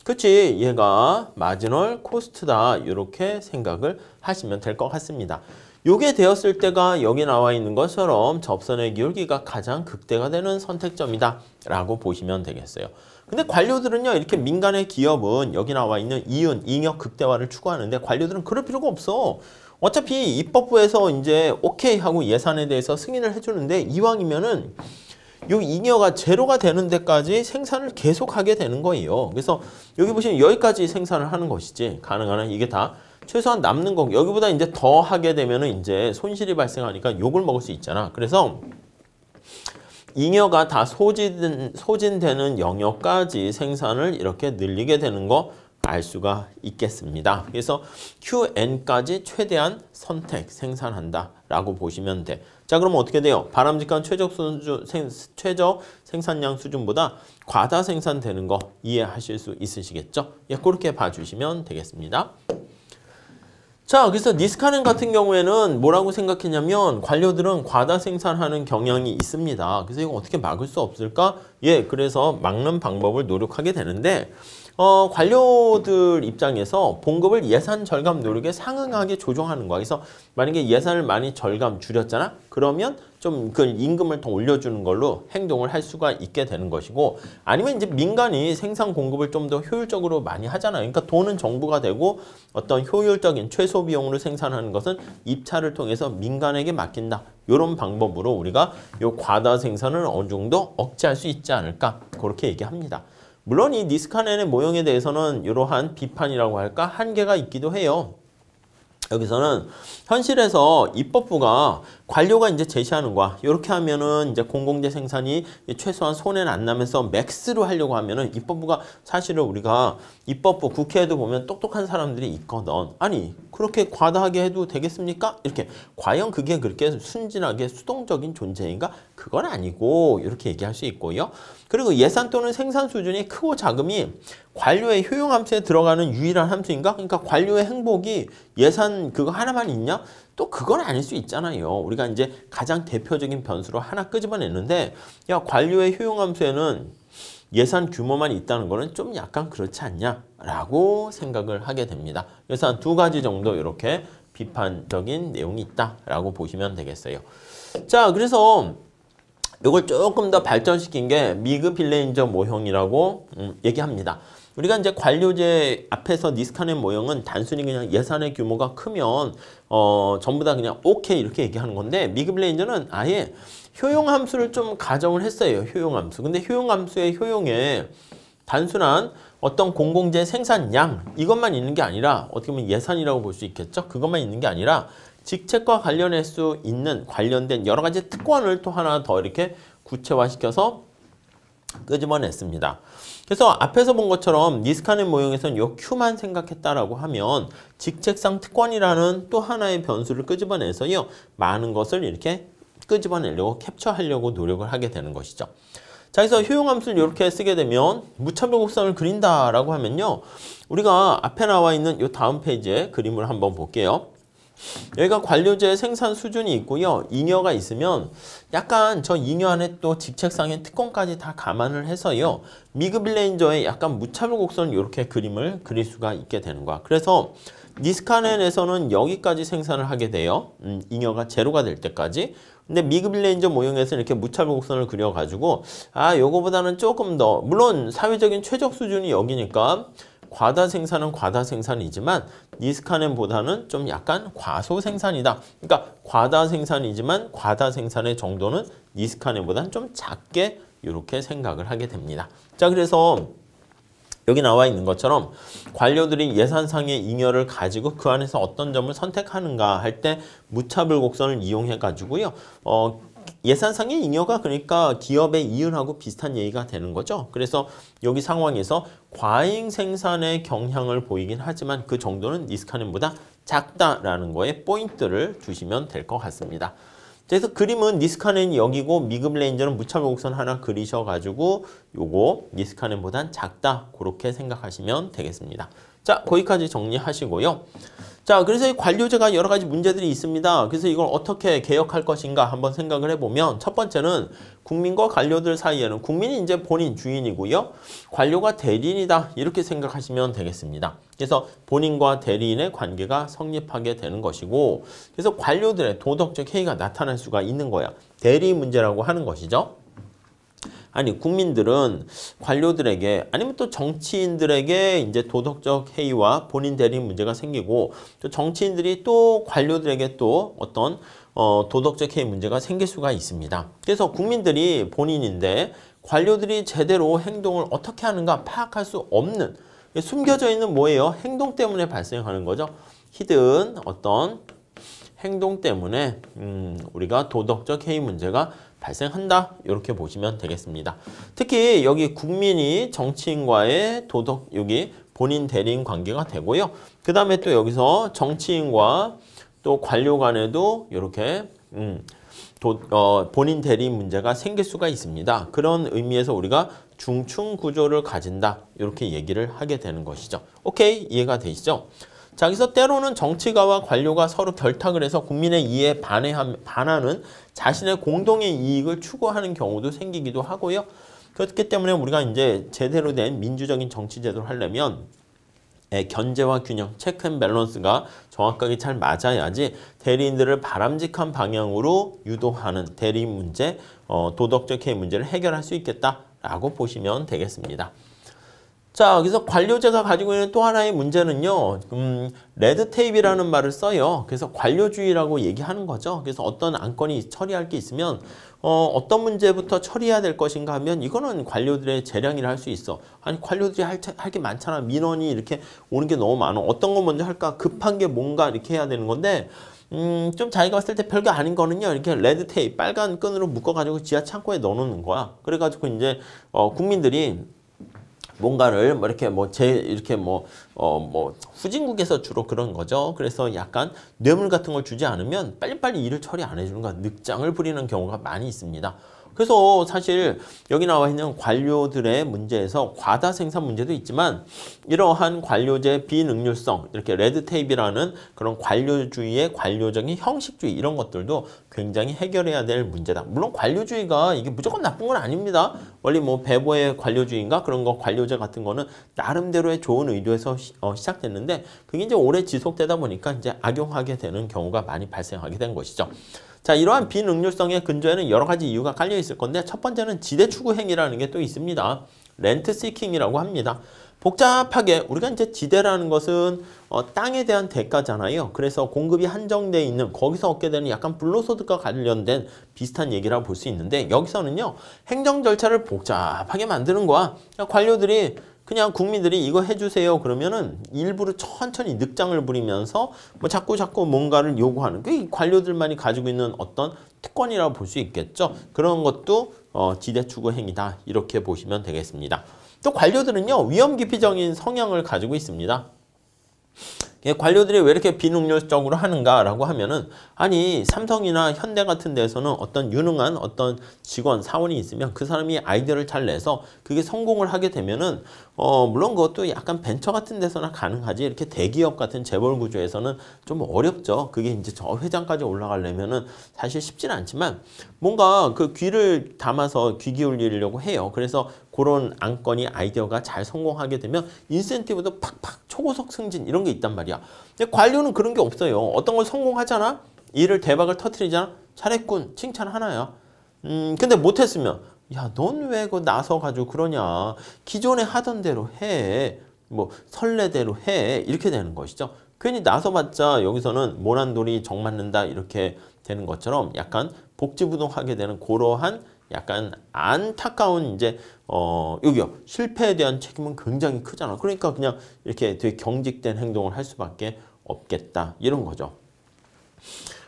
그치 얘가 마지널 코스트다 이렇게 생각을 하시면 될 것 같습니다. 요게 되었을 때가 여기 나와 있는 것처럼 접선의 기울기가 가장 극대가 되는 선택점이다 라고 보시면 되겠어요. 근데 관료들은요 이렇게 민간의 기업은 여기 나와 있는 이윤, 잉여 극대화를 추구하는데 관료들은 그럴 필요가 없어. 어차피 입법부에서 이제 오케이 하고 예산에 대해서 승인을 해주는데 이왕이면은 요 잉여가 제로가 되는 데까지 생산을 계속하게 되는 거예요. 그래서 여기 보시면 여기까지 생산을 하는 것이지 가능한 한 이게 다 최소한 남는 거 여기보다 이제 더 하게 되면은 이제 손실이 발생하니까 욕을 먹을 수 있잖아. 그래서 잉여가 다 소진되는 영역까지 생산을 이렇게 늘리게 되는 거 알 수가 있겠습니다. 그래서 QN까지 최대한 선택 생산한다 라고 보시면 돼. 자, 그러면 어떻게 돼요? 바람직한 최적 생산량 수준보다 과다 생산되는 거 이해하실 수 있으시겠죠? 예, 그렇게 봐주시면 되겠습니다. 자, 그래서 니스카넨 같은 경우에는 뭐라고 생각했냐면 관료들은 과다 생산하는 경향이 있습니다. 그래서 이거 어떻게 막을 수 없을까? 예, 그래서 막는 방법을 노력하게 되는데 관료들 입장에서 봉급을 예산 절감 노력에 상응하게 조정하는 거야. 그래서 만약에 예산을 많이 줄였잖아? 그러면 좀 그 임금을 더 올려주는 걸로 행동을 할 수가 있게 되는 것이고 아니면 이제 민간이 생산 공급을 좀 더 효율적으로 많이 하잖아요. 그러니까 돈은 정부가 되고 어떤 효율적인 최소 비용으로 생산하는 것은 입찰을 통해서 민간에게 맡긴다. 이런 방법으로 우리가 이 과다 생산을 어느 정도 억제할 수 있지 않을까? 그렇게 얘기합니다. 물론 이 니스카넨의 모형에 대해서는 이러한 비판이라고 할까? 한계가 있기도 해요. 여기서는 현실에서 입법부가 관료가 이제 제시하는 거야. 이렇게 하면은 이제 공공재 생산이 최소한 손해는 안 나면서 맥스로 하려고 하면은 입법부가 사실은 우리가 입법부 국회에도 보면 똑똑한 사람들이 있거든. 아니 그렇게 과다하게 해도 되겠습니까? 이렇게 과연 그게 그렇게 순진하게 수동적인 존재인가? 그건 아니고 이렇게 얘기할 수 있고요. 그리고 예산 또는 생산 수준이 크고 작음이 관료의 효용 함수에 들어가는 유일한 함수인가? 그러니까 관료의 행복이 예산 그거 하나만 있냐? 또 그건 아닐 수 있잖아요. 우리가 이제 가장 대표적인 변수로 하나 끄집어냈는데 야 관료의 효용 함수에는 예산 규모만 있다는 거는 좀 약간 그렇지 않냐? 라고 생각을 하게 됩니다. 그래서 한 두 가지 정도 이렇게 비판적인 내용이 있다라고 보시면 되겠어요. 자, 그래서 이걸 조금 더 발전시킨 게 미그 빌레인저 모형이라고 얘기합니다. 우리가 이제 관료제 앞에서 니스카넨 모형은 단순히 그냥 예산의 규모가 크면 전부 다 그냥 오케이 이렇게 얘기하는 건데 미그 빌레인저는 아예 효용 함수를 좀 가정을 했어요. 효용 함수. 근데 효용 함수의 효용에 단순한 어떤 공공재 생산량 이것만 있는 게 아니라 어떻게 보면 예산이라고 볼 수 있겠죠. 그것만 있는 게 아니라 직책과 관련할 수 있는 관련된 여러 가지 특권을 또 하나 더 이렇게 구체화시켜서 끄집어냈습니다. 그래서 앞에서 본 것처럼 니스카넨 모형에서는 요 Q만 생각했다라고 하면 직책상 특권이라는 또 하나의 변수를 끄집어내서요. 많은 것을 이렇게 끄집어내려고 캡처하려고 노력을 하게 되는 것이죠. 자, 그래서 효용함수를 이렇게 쓰게 되면 무차별 곡선을 그린다라고 하면요. 우리가 앞에 나와 있는 요 다음 페이지에 그림을 한번 볼게요. 여기가 관료제의 생산 수준이 있고요. 잉여가 있으면 약간 저 잉여 안에 또 직책상의 특권까지 다 감안을 해서요. 미그빌레인저의 약간 무차별 곡선을 이렇게 그림을 그릴 수가 있게 되는 거야. 그래서 니스카넨에서는 여기까지 생산을 하게 돼요. 잉여가 제로가 될 때까지. 근데 미그빌레인저 모형에서는 이렇게 무차별 곡선을 그려가지고 요거보다는 조금 더 물론 사회적인 최적 수준이 여기니까 과다 생산은 과다 생산이지만 니스카넨보다는 좀 약간 과소 생산이다. 그러니까 과다 생산이지만 과다 생산의 정도는 니스카넨보다는 좀 작게 이렇게 생각을 하게 됩니다. 자, 그래서 여기 나와 있는 것처럼 관료들이 예산상의 잉여를 가지고 그 안에서 어떤 점을 선택하는가 할 때 무차별 곡선을 이용해 가지고요. 예산상의 잉여가 그러니까 기업의 이윤하고 비슷한 얘기가 되는 거죠. 그래서 여기 상황에서 과잉 생산의 경향을 보이긴 하지만 그 정도는 니스카넨보다 작다라는 거에 포인트를 두시면 될 것 같습니다. 그래서 그림은 니스카넨이 여기고 미그빌레인저는 무차별 곡선 하나 그리셔가지고 요거 니스카넨보단 작다 그렇게 생각하시면 되겠습니다. 자, 거기까지 정리하시고요. 자, 그래서 이 관료제가 여러 가지 문제들이 있습니다. 그래서 이걸 어떻게 개혁할 것인가 한번 생각을 해보면 첫 번째는 국민과 관료들 사이에는 국민이 이제 본인 주인이고요. 관료가 대리인이다 이렇게 생각하시면 되겠습니다. 그래서 본인과 대리인의 관계가 성립하게 되는 것이고 그래서 관료들의 도덕적 해이가 나타날 수가 있는 거야. 대리 문제라고 하는 것이죠. 아니 국민들은 관료들에게 아니면 또 정치인들에게 이제 도덕적 해이와 본인 대리인 문제가 생기고 또 정치인들이 또 관료들에게 또 어떤 도덕적 해이 문제가 생길 수가 있습니다. 그래서 국민들이 본인인데 관료들이 제대로 행동을 어떻게 하는가 파악할 수 없는 숨겨져 있는 뭐예요? 행동 때문에 발생하는 거죠. 히든 어떤 행동 때문에 우리가 도덕적 해이 문제가 발생한다 이렇게 보시면 되겠습니다. 특히 여기 국민이 정치인과의 여기 본인 대리인 관계가 되고요. 그 다음에 또 여기서 정치인과 또 관료 간에도 이렇게 본인 대리인 문제가 생길 수가 있습니다. 그런 의미에서 우리가 중충 구조를 가진다 이렇게 얘기를 하게 되는 것이죠. 오케이, 이해가 되시죠? 자, 여기서 때로는 정치가와 관료가 서로 결탁을 해서 국민의 이해에 반하는 자신의 공동의 이익을 추구하는 경우도 생기기도 하고요. 그렇기 때문에 우리가 이제 제대로 된 민주적인 정치 제도를 하려면 견제와 균형, 체크 앤 밸런스가 정확하게 잘 맞아야지 대리인들을 바람직한 방향으로 유도하는 대리인 문제, 도덕적 해이 문제를 해결할 수 있겠다라고 보시면 되겠습니다. 자, 그래서 관료제가 가지고 있는 또 하나의 문제는요. 레드테이프라는 말을 써요. 그래서 관료주의라고 얘기하는 거죠. 그래서 어떤 안건이 처리할 게 있으면 어떤 문제부터 처리해야 될 것인가 하면 이거는 관료들의 재량이라 할 수 있어. 아니 관료들이 할 게 많잖아. 민원이 이렇게 오는 게 너무 많아. 어떤 거 먼저 할까? 급한 게 뭔가 이렇게 해야 되는 건데 좀 자기가 봤을 때 별거 아닌 거는요. 이렇게 레드테이프 빨간 끈으로 묶어가지고 지하 창고에 넣어놓는 거야. 그래가지고 이제 국민들이 뭔가를 후진국에서 주로 그런 거죠. 그래서 약간 뇌물 같은 걸 주지 않으면 빨리빨리 일을 처리 안 해주는 거야. 늑장을 부리는 경우가 많이 있습니다. 그래서 사실 여기 나와 있는 관료들의 문제에서 과다 생산 문제도 있지만 이러한 관료제 비능률성, 이렇게 레드테이프라는 그런 관료주의의 관료적인 형식주의 이런 것들도 굉장히 해결해야 될 문제다. 물론 관료주의가 이게 무조건 나쁜 건 아닙니다. 원래 뭐 배보의 관료주의인가 그런 거 관료제 같은 거는 나름대로의 좋은 의도에서 시작됐는데 그게 이제 오래 지속되다 보니까 이제 악용하게 되는 경우가 많이 발생하게 된 것이죠. 자, 이러한 비능률성의 근저에는 여러 가지 이유가 깔려 있을 건데 첫 번째는 지대 추구 행위라는 게 또 있습니다. 렌트 시킹이라고 합니다. 복잡하게 우리가 이제 지대라는 것은 땅에 대한 대가잖아요. 그래서 공급이 한정돼 있는 거기서 얻게 되는 약간 불로소득과 관련된 비슷한 얘기라고 볼 수 있는데 여기서는요. 행정 절차를 복잡하게 만드는 거야. 관료들이 그냥 국민들이 이거 해주세요 그러면은 일부러 천천히 늑장을 부리면서 뭐 자꾸 뭔가를 요구하는 그 관료들만이 가지고 있는 어떤 특권이라고 볼 수 있겠죠. 그런 것도 지대추구 행위다 이렇게 보시면 되겠습니다. 또 관료들은요 위험기피적인 성향을 가지고 있습니다. 관료들이 왜 이렇게 비능률적으로 하는가라고 하면은 아니 삼성이나 현대 같은 데서는 어떤 유능한 어떤 직원 사원이 있으면 그 사람이 아이디어를 잘 내서 그게 성공을 하게 되면은 물론 그것도 약간 벤처 같은 데서나 가능하지 이렇게 대기업 같은 재벌 구조에서는 좀 어렵죠. 그게 이제 저 회장까지 올라가려면은 사실 쉽지는 않지만 뭔가 그 귀를 담아서 귀 기울이려고 해요. 그래서 그런 안건이 아이디어가 잘 성공하게 되면 인센티브도 팍팍 초고속 승진 이런 게 있단 말이야. 근데 관료는 그런 게 없어요. 어떤 걸 성공하잖아. 일을 대박을 터뜨리잖아. 잘했군. 칭찬 하나야. 근데 못했으면 야, 넌 왜 그 나서 가지고 그러냐. 기존에 하던 대로 해. 뭐 선례대로 해. 이렇게 되는 것이죠. 괜히 나서봤자 여기서는 모난돌이 정 맞는다 이렇게 되는 것처럼 약간 복지부동하게 되는 그러한 약간 안타까운 이제 여기요 실패에 대한 책임은 굉장히 크잖아. 그러니까 그냥 이렇게 되게 경직된 행동을 할 수밖에 없겠다 이런 거죠.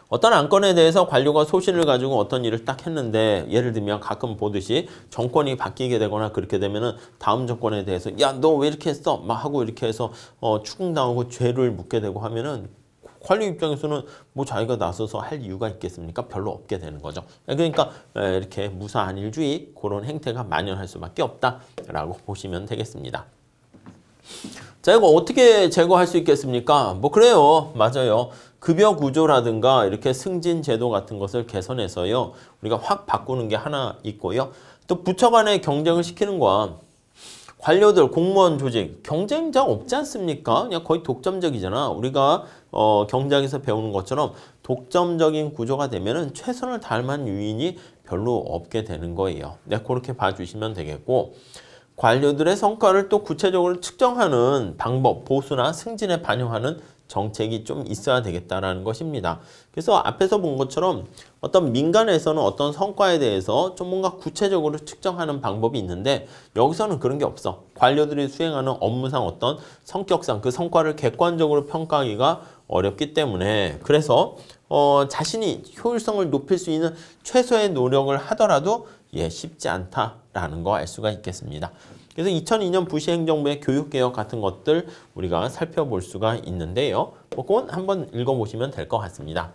어떤 안건에 대해서 관료가 소신을 가지고 어떤 일을 딱 했는데 예를 들면 가끔 보듯이 정권이 바뀌게 되거나 그렇게 되면은 다음 정권에 대해서 야, 너 왜 이렇게 했어? 막 하고 이렇게 해서 추궁당하고 죄를 묻게 되고 하면은 관료 입장에서는 뭐 자기가 나서서 할 이유가 있겠습니까? 별로 없게 되는 거죠. 그러니까 이렇게 무사한일주의 그런 행태가 만연할 수밖에 없다라고 보시면 되겠습니다. 자, 이거 어떻게 제거할 수 있겠습니까? 뭐 그래요. 맞아요. 급여 구조라든가 이렇게 승진 제도 같은 것을 개선해서요. 우리가 확 바꾸는 게 하나 있고요. 또 부처 간의 경쟁을 시키는 거야. 관료들, 공무원 조직, 경쟁자 없지 않습니까? 그냥 거의 독점적이잖아. 우리가 경제학에서 배우는 것처럼 독점적인 구조가 되면은 최선을 다할 만한 유인이 별로 없게 되는 거예요. 네, 그렇게 봐주시면 되겠고 관료들의 성과를 또 구체적으로 측정하는 방법, 보수나 승진에 반영하는 정책이 좀 있어야 되겠다라는 것입니다. 그래서 앞에서 본 것처럼 어떤 민간에서는 어떤 성과에 대해서 좀 뭔가 구체적으로 측정하는 방법이 있는데 여기서는 그런 게 없어. 관료들이 수행하는 업무상 어떤 성격상 그 성과를 객관적으로 평가하기가 어렵기 때문에 그래서 자신이 효율성을 높일 수 있는 최소의 노력을 하더라도 쉽지 않다라는 거 알 수가 있겠습니다. 그래서 2002년 부시 행정부의 교육개혁 같은 것들 우리가 살펴볼 수가 있는데요. 그건 한번 읽어보시면 될 것 같습니다.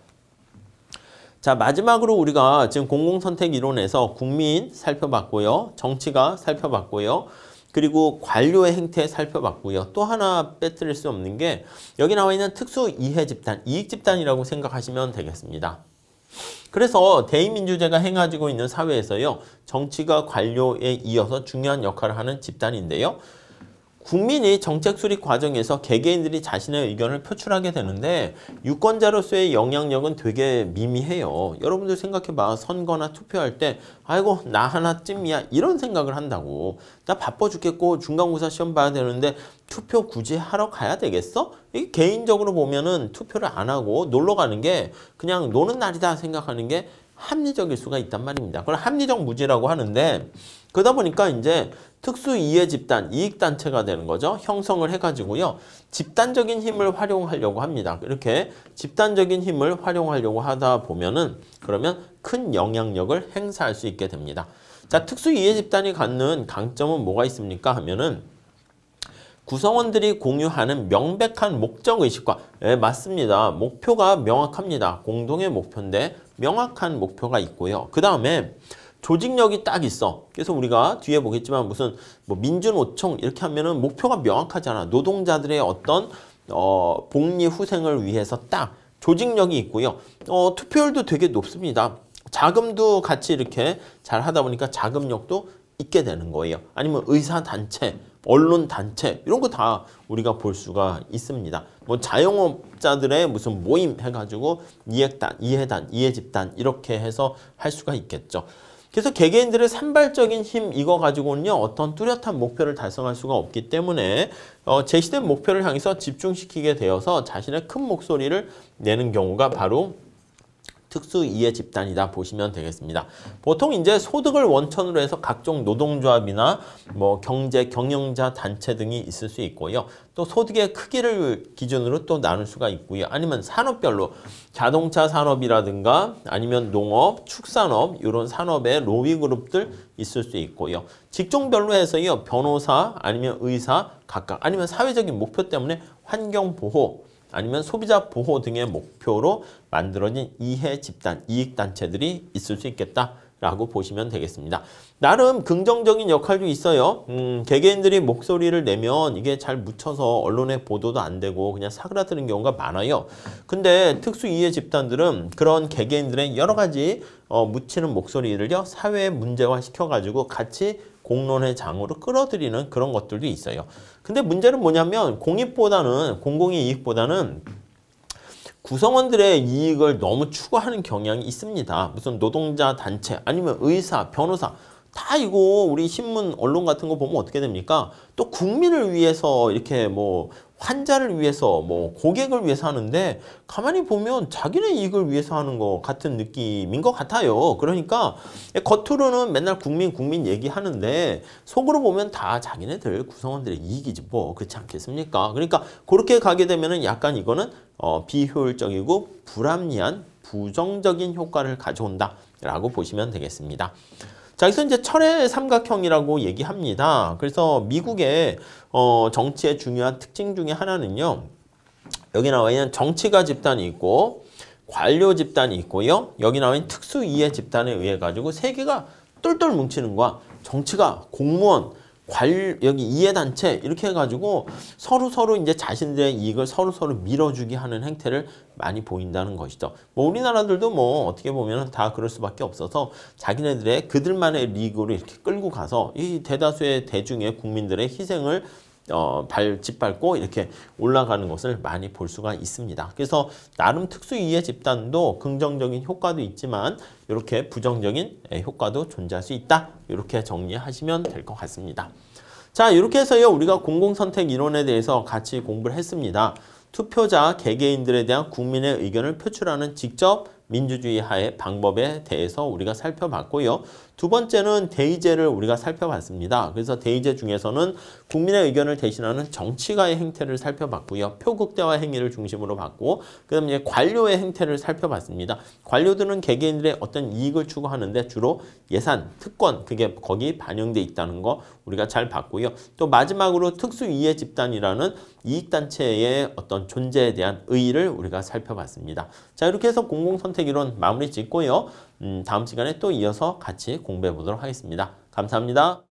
자, 마지막으로 우리가 지금 공공선택 이론에서 국민 살펴봤고요. 정치가 살펴봤고요. 그리고 관료의 행태 살펴봤고요. 또 하나 빼뜨릴 수 없는 게 여기 나와 있는 특수 이해 집단, 이익 집단이라고 생각하시면 되겠습니다. 그래서 대의민주제가 행해지고 있는 사회에서요. 정치가 관료에 이어서 중요한 역할을 하는 집단인데요. 국민이 정책 수립 과정에서 개개인들이 자신의 의견을 표출하게 되는데 유권자로서의 영향력은 되게 미미해요. 여러분들 생각해봐. 선거나 투표할 때 아이고 나 하나쯤이야 이런 생각을 한다고. 나 바빠 죽겠고 중간고사 시험 봐야 되는데 투표 굳이 하러 가야 되겠어? 이게 개인적으로 보면은 투표를 안 하고 놀러 가는 게 그냥 노는 날이다 생각하는 게 합리적일 수가 있단 말입니다. 그걸 합리적 무지라고 하는데 그러다 보니까 이제 특수 이해 집단, 이익단체가 되는 거죠. 형성을 해가지고요. 집단적인 힘을 활용하려고 합니다. 이렇게 집단적인 힘을 활용하려고 하다 보면은 그러면 큰 영향력을 행사할 수 있게 됩니다. 자, 특수 이해 집단이 갖는 강점은 뭐가 있습니까? 하면은 구성원들이 공유하는 명백한 목적의식과 맞습니다. 목표가 명확합니다. 공동의 목표인데 명확한 목표가 있고요. 그 다음에 조직력이 딱 있어. 그래서 우리가 뒤에 보겠지만 무슨 뭐 민주노총 이렇게 하면은 목표가 명확하잖아. 노동자들의 어떤 복리 후생을 위해서 딱 조직력이 있고요. 투표율도 되게 높습니다. 자금도 같이 이렇게 잘 하다 보니까 자금력도 있게 되는 거예요. 아니면 의사단체, 언론단체 이런 거 다 우리가 볼 수가 있습니다. 뭐 자영업자들의 무슨 모임 해가지고 이해단, 이해집단 이렇게 해서 할 수가 있겠죠. 그래서 개개인들의 산발적인 힘 이거 가지고는요 어떤 뚜렷한 목표를 달성할 수가 없기 때문에 제시된 목표를 향해서 집중시키게 되어서 자신의 큰 목소리를 내는 경우가 바로 특수이해 집단이다 보시면 되겠습니다. 보통 이제 소득을 원천으로 해서 각종 노동조합이나 뭐 경제 경영자 단체 등이 있을 수 있고요. 또 소득의 크기를 기준으로 또 나눌 수가 있고요. 아니면 산업별로 자동차 산업이라든가 아니면 농업, 축산업 이런 산업의 로비 그룹들 있을 수 있고요. 직종별로 해서요. 변호사 아니면 의사 각각 아니면 사회적인 목표 때문에 환경 보호 아니면 소비자 보호 등의 목표로 만들어진 이해 집단, 이익단체들이 있을 수 있겠다라고 보시면 되겠습니다. 나름 긍정적인 역할도 있어요. 개개인들이 목소리를 내면 이게 잘 묻혀서 언론에 보도도 안 되고 그냥 사그라드는 경우가 많아요. 근데 특수이해 집단들은 그런 개개인들의 여러 가지 묻히는 목소리를요, 사회에 문제화 시켜가지고 같이 공론의 장으로 끌어들이는 그런 것들도 있어요. 근데 문제는 뭐냐면 공공의 이익보다는 구성원들의 이익을 너무 추구하는 경향이 있습니다. 무슨 노동자 단체 아니면 의사, 변호사 다 이거 우리 신문, 언론 같은 거 보면 어떻게 됩니까? 또 국민을 위해서 이렇게 뭐 환자를 위해서 뭐 고객을 위해서 하는데 가만히 보면 자기네 이익을 위해서 하는 것 같은 느낌인 것 같아요. 그러니까 겉으로는 맨날 국민 얘기하는데 속으로 보면 다 자기네들 구성원들의 이익이지 뭐 그렇지 않겠습니까? 그러니까 그렇게 가게 되면은 약간 이거는 비효율적이고 불합리한 부정적인 효과를 가져온다라고 보시면 되겠습니다. 자, 여기서 이제 철의 삼각형이라고 얘기합니다. 그래서 미국의 정치의 중요한 특징 중에 하나는요. 여기 나와 있는 정치가 집단이 있고 관료 집단이 있고요. 여기 나와 있는 특수이해 집단에 의해 가지고 세 개가 똘똘 뭉치는 거야. 정치가 공무원, 여기 이해단체 이렇게 해가지고 서로 이제 자신들의 이익을 서로 밀어주게 하는 행태를 많이 보인다는 것이죠. 뭐 우리나라들도 뭐 어떻게 보면 다 그럴 수밖에 없어서 자기네들의 그들만의 리그로 이렇게 끌고 가서 이 대다수의 대중의 국민들의 희생을 짓밟고 이렇게 올라가는 것을 많이 볼 수가 있습니다. 그래서 나름 특수이해 집단도 긍정적인 효과도 있지만 이렇게 부정적인 효과도 존재할 수 있다. 이렇게 정리하시면 될 것 같습니다. 자, 이렇게 해서요 우리가 공공선택 이론에 대해서 같이 공부를 했습니다. 투표자 개개인들에 대한 국민의 의견을 표출하는 직접 민주주의 하의 방법에 대해서 우리가 살펴봤고요. 두 번째는 대의제를 우리가 살펴봤습니다. 그래서 대의제 중에서는 국민의 의견을 대신하는 정치가의 행태를 살펴봤고요. 표극대화 행위를 중심으로 봤고 그다음에 관료의 행태를 살펴봤습니다. 관료들은 개개인들의 어떤 이익을 추구하는데 주로 예산, 특권 그게 거기 반영돼 있다는 거 우리가 잘 봤고요. 또 마지막으로 특수이해 집단이라는 이익단체의 어떤 존재에 대한 의의를 우리가 살펴봤습니다. 자, 이렇게 해서 공공선택 이론 마무리 짓고요. 다음 시간에 또 이어서 같이 공부해 보도록 하겠습니다. 감사합니다.